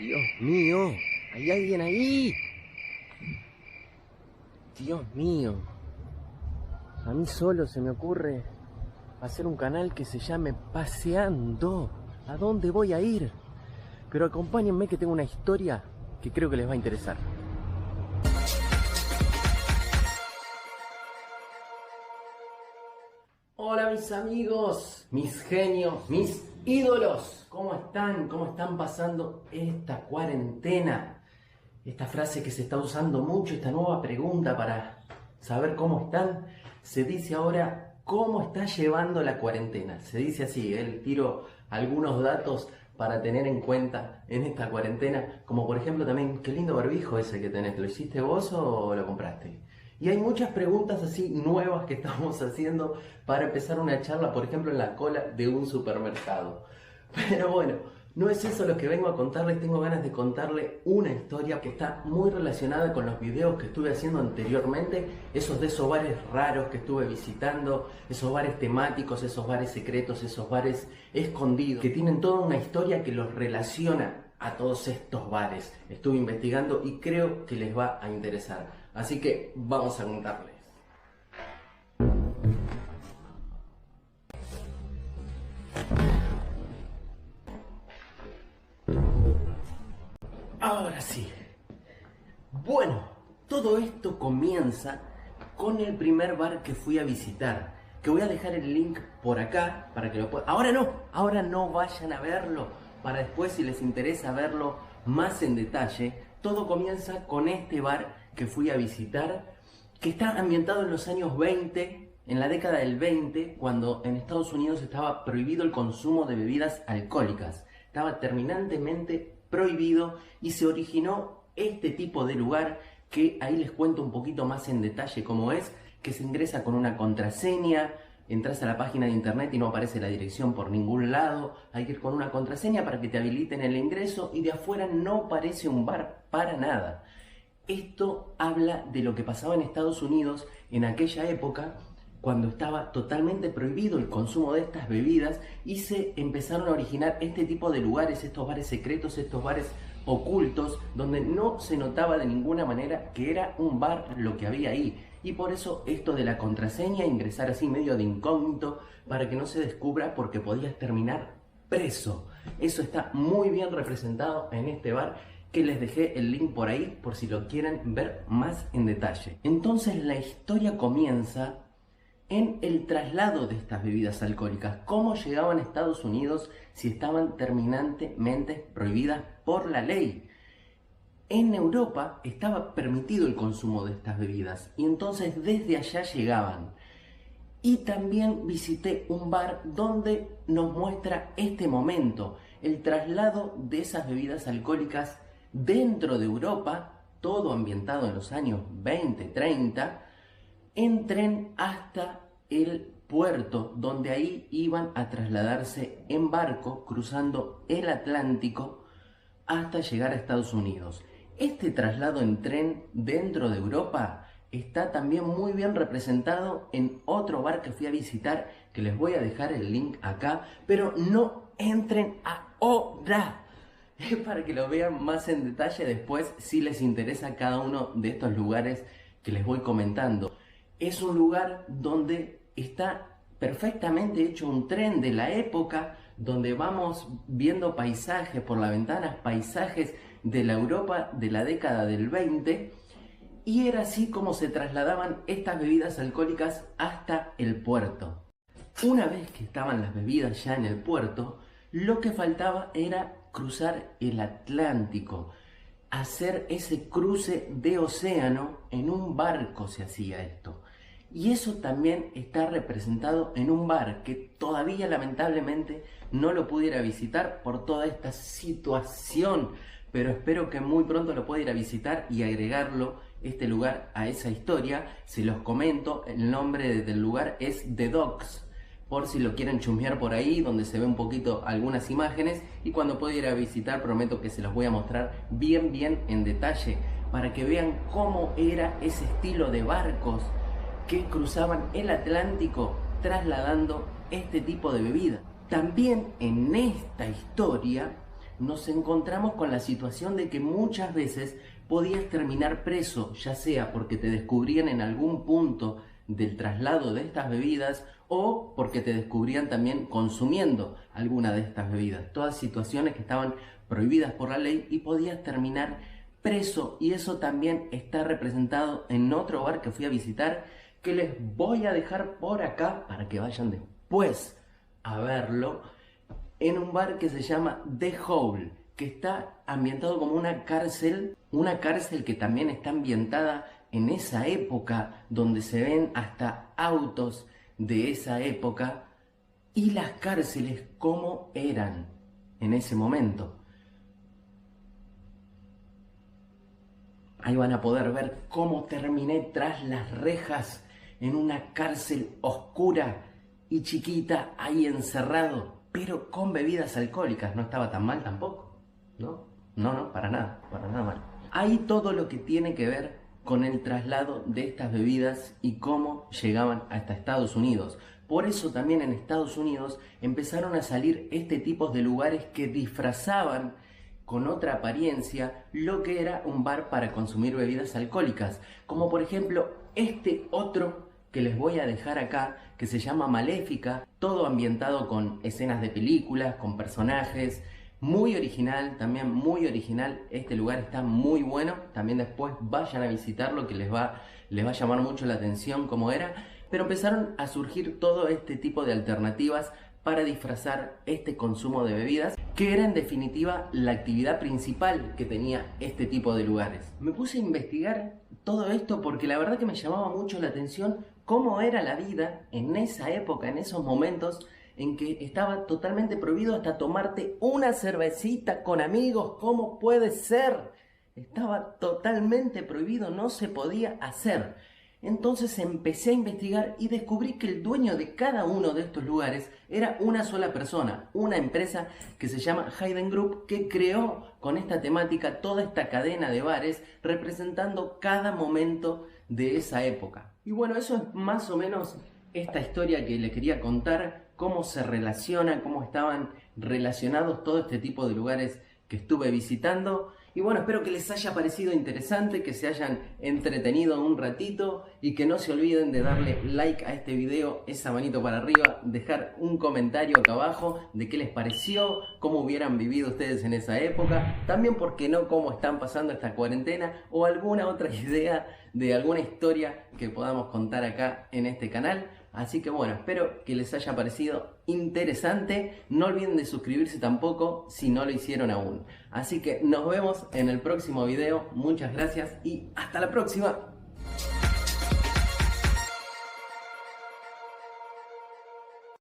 Dios mío, ¿hay alguien ahí? Dios mío, a mí solo se me ocurre hacer un canal que se llame Paseando. ¿A dónde voy a ir? Pero acompáñenme que tengo una historia que creo que les va a interesar. Hola mis amigos, mis genios, mis ídolos. ¿Cómo están? ¿Cómo están pasando esta cuarentena? Esta frase que se está usando mucho, esta nueva pregunta para saber cómo están, se dice ahora, ¿cómo está llevando la cuarentena? Se dice así, tiro algunos datos para tener en cuenta en esta cuarentena, como por ejemplo también, qué lindo barbijo ese que tenés, ¿lo hiciste vos o lo compraste? Y hay muchas preguntas así nuevas que estamos haciendo para empezar una charla, por ejemplo, en la cola de un supermercado. Pero bueno, no es eso lo que vengo a contarles, tengo ganas de contarle una historia que está muy relacionada con los videos que estuve haciendo anteriormente, esos bares raros que estuve visitando, esos bares temáticos, esos bares secretos, esos bares escondidos, que tienen toda una historia que los relaciona a todos estos bares. Estuve investigando y creo que les va a interesar. Así que vamos a contarles. Ahora sí. Bueno, todo esto comienza con el primer bar que fui a visitar, que voy a dejar el link por acá para que lo puedan... Ahora no vayan a verlo, para después si les interesa verlo más en detalle. Todo comienza con este bar que fui a visitar, que está ambientado en los años 20, en la década del 20, cuando en Estados Unidos estaba prohibido el consumo de bebidas alcohólicas. Estaba terminantemente prohibido y se originó este tipo de lugar que ahí les cuento un poquito más en detalle cómo es, que se ingresa con una contraseña, entras a la página de internet y no aparece la dirección por ningún lado, hay que ir con una contraseña para que te habiliten el ingreso y de afuera no parece un bar para nada. Esto habla de lo que pasaba en Estados Unidos en aquella época, cuando estaba totalmente prohibido el consumo de estas bebidas y se empezaron a originar este tipo de lugares, estos bares secretos, estos bares ocultos, donde no se notaba de ninguna manera que era un bar lo que había ahí. Y por eso esto de la contraseña, ingresar así medio de incógnito para que no se descubra, porque podías terminar preso. Eso está muy bien representado en este bar, que les dejé el link por ahí por si lo quieren ver más en detalle. Entonces la historia comienza en el traslado de estas bebidas alcohólicas, cómo llegaban a Estados Unidos si estaban terminantemente prohibidas por la ley. En Europa estaba permitido el consumo de estas bebidas y entonces desde allá llegaban. Y también visité un bar donde nos muestra este momento, el traslado de esas bebidas alcohólicas dentro de Europa, todo ambientado en los años 20, 30, en tren hasta el puerto, donde ahí iban a trasladarse en barco cruzando el Atlántico hasta llegar a Estados Unidos. Este traslado en tren dentro de Europa está también muy bien representado en otro bar que fui a visitar, que les voy a dejar el link acá, pero no entren ahora. Es para que lo vean más en detalle después si les interesa cada uno de estos lugares que les voy comentando. Es un lugar donde está perfectamente hecho un tren de la época, donde vamos viendo paisajes por la ventana, paisajes de la Europa de la década del 20, y era así como se trasladaban estas bebidas alcohólicas hasta el puerto. Una vez que estaban las bebidas ya en el puerto, lo que faltaba era cruzar el Atlántico, hacer ese cruce de océano. En un barco se hacía esto. Y eso también está representado en un bar que todavía lamentablemente no lo pudiera visitar por toda esta situación, pero espero que muy pronto lo pueda ir a visitar y agregarlo, este lugar, a esa historia. Se los comento, el nombre del lugar es The Docks, por si lo quieren chusmear por ahí, donde se ve un poquito algunas imágenes, y cuando pueda ir a visitar prometo que se los voy a mostrar bien en detalle, para que vean cómo era ese estilo de barcos que cruzaban el Atlántico trasladando este tipo de bebida. También en esta historia nos encontramos con la situación de que muchas veces podías terminar preso, ya sea porque te descubrían en algún punto del traslado de estas bebidas o porque te descubrían también consumiendo alguna de estas bebidas. Todas situaciones que estaban prohibidas por la ley y podías terminar preso, y eso también está representado en otro bar que fui a visitar, que les voy a dejar por acá para que vayan después a verlo, en un bar que se llama The Hole, que está ambientado como una cárcel que también está ambientada en esa época, donde se ven hasta autos de esa época y las cárceles como eran en ese momento. Ahí van a poder ver cómo terminé tras las rejas en una cárcel oscura y chiquita, ahí encerrado, pero con bebidas alcohólicas. No estaba tan mal tampoco, ¿no? No, para nada mal. Hay todo lo que tiene que ver con el traslado de estas bebidas y cómo llegaban hasta Estados Unidos. Por eso también en Estados Unidos empezaron a salir este tipo de lugares que disfrazaban con otra apariencia lo que era un bar para consumir bebidas alcohólicas, como por ejemplo este otro que les voy a dejar acá, que se llama Maléfica, todo ambientado con escenas de películas, con personajes, muy original, también muy original. Este lugar está muy bueno, también después vayan a visitarlo, que les va a llamar mucho la atención cómo era. Pero empezaron a surgir todo este tipo de alternativas para disfrazar este consumo de bebidas, que era en definitiva la actividad principal que tenía este tipo de lugares. Me puse a investigar todo esto porque la verdad que me llamaba mucho la atención cómo era la vida en esa época, en esos momentos en que estaba totalmente prohibido hasta tomarte una cervecita con amigos. ¿Cómo puede ser? Estaba totalmente prohibido, no se podía hacer. Entonces empecé a investigar y descubrí que el dueño de cada uno de estos lugares era una sola persona, una empresa que se llama Hayden Group, que creó con esta temática toda esta cadena de bares representando cada momento de esa época. Y bueno, eso es más o menos esta historia que le quería contar, cómo se relaciona, cómo estaban relacionados todo este tipo de lugares que estuve visitando. Y bueno, espero que les haya parecido interesante, que se hayan entretenido un ratito y que no se olviden de darle like a este video, esa manito para arriba, dejar un comentario acá abajo de qué les pareció, cómo hubieran vivido ustedes en esa época, también, por qué no, cómo están pasando esta cuarentena o alguna otra idea de alguna historia que podamos contar acá en este canal. Así que bueno, espero que les haya parecido interesante. No olviden de suscribirse tampoco si no lo hicieron aún. Así que nos vemos en el próximo video. Muchas gracias y hasta la próxima.